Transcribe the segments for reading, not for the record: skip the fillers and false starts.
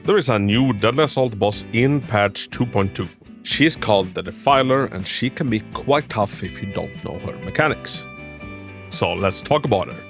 There is a new Deadly Assault boss in patch 2.2. She's called the Defiler, and she can be quite tough if you don't know her mechanics. So let's talk about her.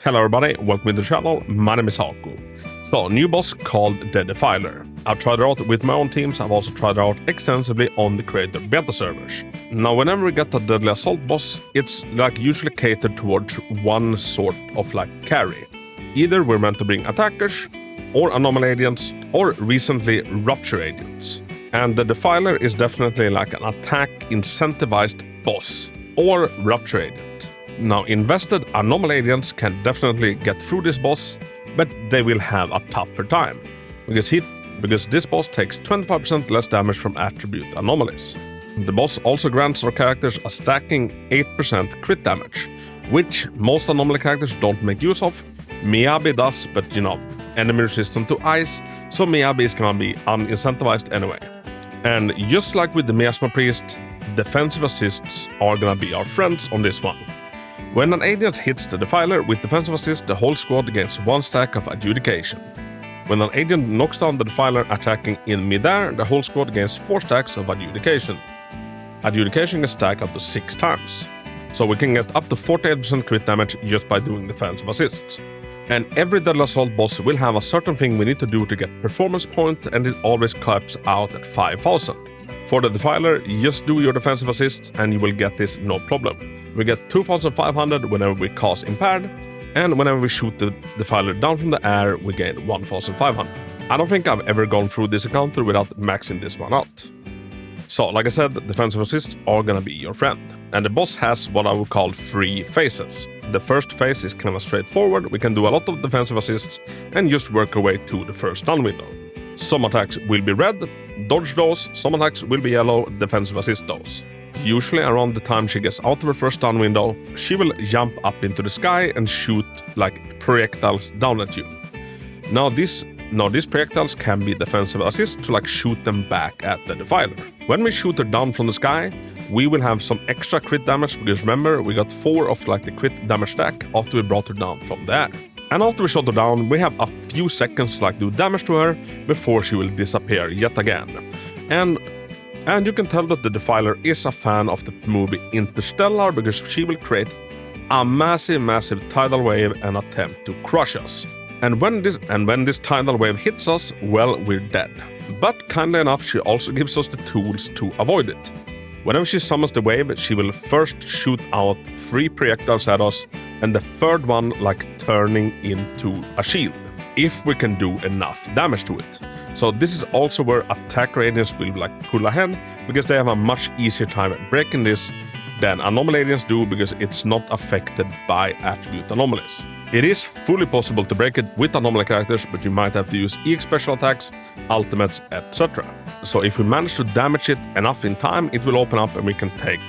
Hello everybody, welcome to the channel, my name is Hako. So, new boss called the Defiler. I've tried it out with my own teams, I've also tried it out extensively on the creator beta servers. Now whenever we get a Deadly Assault boss, it's usually catered towards one sort of carry. Either we're meant to bring attackers, or anomaly agents, or recently rupture agents. And the Defiler is definitely an attack incentivized boss, or rupture agent. Now, invested anomaly agents can definitely get through this boss, but they will have a tougher time, because this boss takes 25% less damage from attribute anomalies. The boss also grants our characters a stacking 8% crit damage, which most anomaly characters don't make use of. Miyabi does, but enemy resistant to ice, so Miyabi is gonna be unincentivized anyway. And just like with the Miasma Priest, defensive assists are gonna be our friends on this one. When an agent hits the Defiler with defensive assist, the whole squad gains 1 stack of adjudication. When an agent knocks down the Defiler attacking in midair, the whole squad gains 4 stacks of adjudication. Adjudication is stacked up to 6 times, so we can get up to 48% crit damage just by doing defensive assists. And every Deadly Assault boss will have a certain thing we need to do to get performance point, and it always caps out at 5,000. For the Defiler, just do your defensive assists and you will get this no problem. We get 2,500 whenever we cast Impaired, and whenever we shoot the Defiler down from the air, we gain 1,500. I don't think I've ever gone through this encounter without maxing this one out. So, like I said, defensive assists are gonna be your friend. And the boss has what I would call 3 phases. The first phase is kind of straightforward, we can do a lot of defensive assists and just work our way to the first stun window. Some attacks will be red, dodge those, some attacks will be yellow, defensive assist those. Usually around the time she gets out of her first stun window, she will jump up into the sky and shoot projectiles down at you. Now these projectiles can be defensive assists to shoot them back at the Defiler. When we shoot her down from the sky, we will have some extra crit damage, because remember, we got 4 of the crit damage stack after we brought her down from the air. And after we shot her down, we have a few seconds to do damage to her before she will disappear yet again. And you can tell that the Defiler is a fan of the movie Interstellar, because she will create a massive tidal wave and attempt to crush us. And when this tidal wave hits us, well, we're dead. But kindly enough, she also gives us the tools to avoid it. Whenever she summons the wave, she will first shoot out 3 projectiles at us, and the third one turning into a shield, if we can do enough damage to it. So this is also where attacker agents will pull ahead, because they have a much easier time breaking this than anomaly agents do, because it's not affected by attribute anomalies. It is fully possible to break it with anomaly characters, but you might have to use EX special attacks, ultimates, etc. So if we manage to damage it enough in time, it will open up and we can take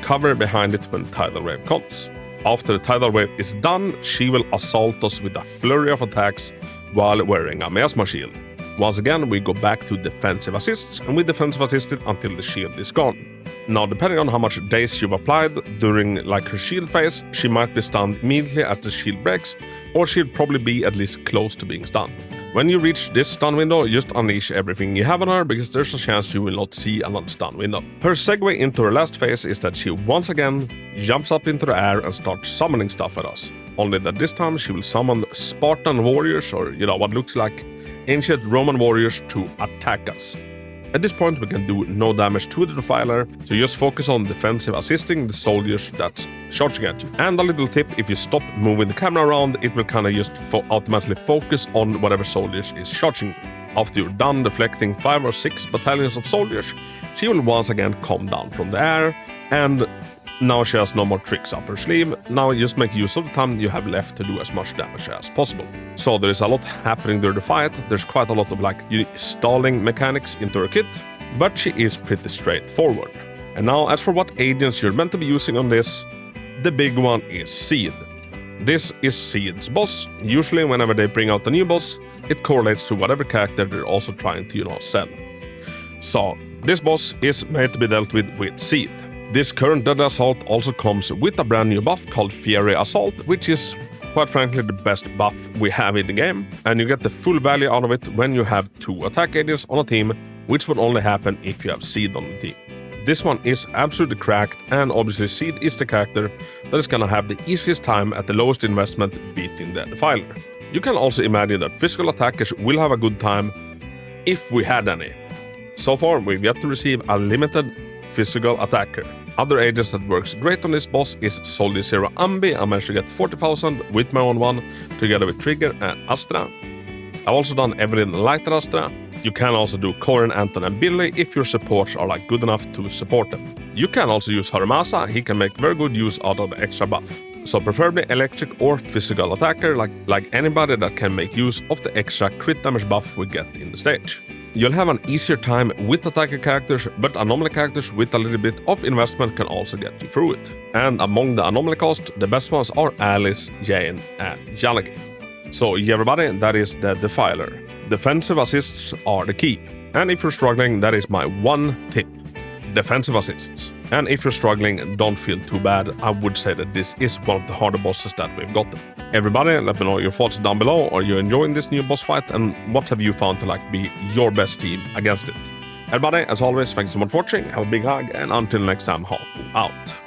cover behind it when the tidal wave comes. After the tidal wave is done, she will assault us with a flurry of attacks while wearing a miasma shield. Once again, we go back to defensive assists, and we defensive assist it until the shield is gone. Now, depending on how much daze you've applied during her shield phase, she might be stunned immediately as the shield breaks, or she'll probably be at least close to being stunned. When you reach this stun window, just unleash everything you have on her, because there's a chance you will not see another stun window. Her segue into her last phase is that she once again jumps up into the air and starts summoning stuff at us. Only that this time she will summon Spartan warriors, or what looks like ancient Roman warriors, to attack us. At this point we can do no damage to the Defiler, so just focus on defensive assisting the soldiers that's charging at you. And a little tip, if you stop moving the camera around, it will just automatically focus on whatever soldiers is charging you. After you're done deflecting 5 or 6 battalions of soldiers, she will once again come down from the air, and now she has no more tricks up her sleeve. Now just make use of the time you have left to do as much damage as possible. So there is a lot happening during the fight. There's quite a lot of stalling mechanics into her kit, but she is pretty straightforward. And now as for what agents you're meant to be using on this, the big one is Seed. This is Seed's boss. Usually whenever they bring out a new boss, it correlates to whatever character they're also trying to sell. So, this boss is made to be dealt with Seed. This current Dead Assault also comes with a brand new buff called Fiery Assault, which is quite frankly the best buff we have in the game, and you get the full value out of it when you have 2 attack agents on a team, which would only happen if you have Seed on the team. This one is absolutely cracked, and obviously Seed is the character that is gonna have the easiest time at the lowest investment beating the Defiler. You can also imagine that physical attackers will have a good time if we had any. So far, we've yet to receive a limited physical attacker. Other agents that works great on this boss is Soldier Zero Ambi. I managed to get 40,000 with my own one, together with Trigger and Astra. I've also done Evelyn Lighter Astra. You can also do Corin, Anton and Billy if your supports are good enough to support them. You can also use Harumasa. He can make very good use out of the extra buff. So preferably electric or physical attacker, like anybody that can make use of the extra crit damage buff we get in the stage. You'll have an easier time with attacker characters, but anomaly characters with a little bit of investment can also get you through it. And among the anomaly cost, the best ones are Alice, Jane and Jalagi. So yeah, everybody, that is the Defiler. Defensive assists are the key. And if you're struggling, that is my one tip. Defensive assists. And if you're struggling, don't feel too bad. I would say that this is one of the harder bosses that we've gotten. Everybody, let me know your thoughts down below. Are you enjoying this new boss fight? And what have you found to be your best team against it? Everybody, as always, thanks so much for watching. Have a big hug. And until next time, Hako out.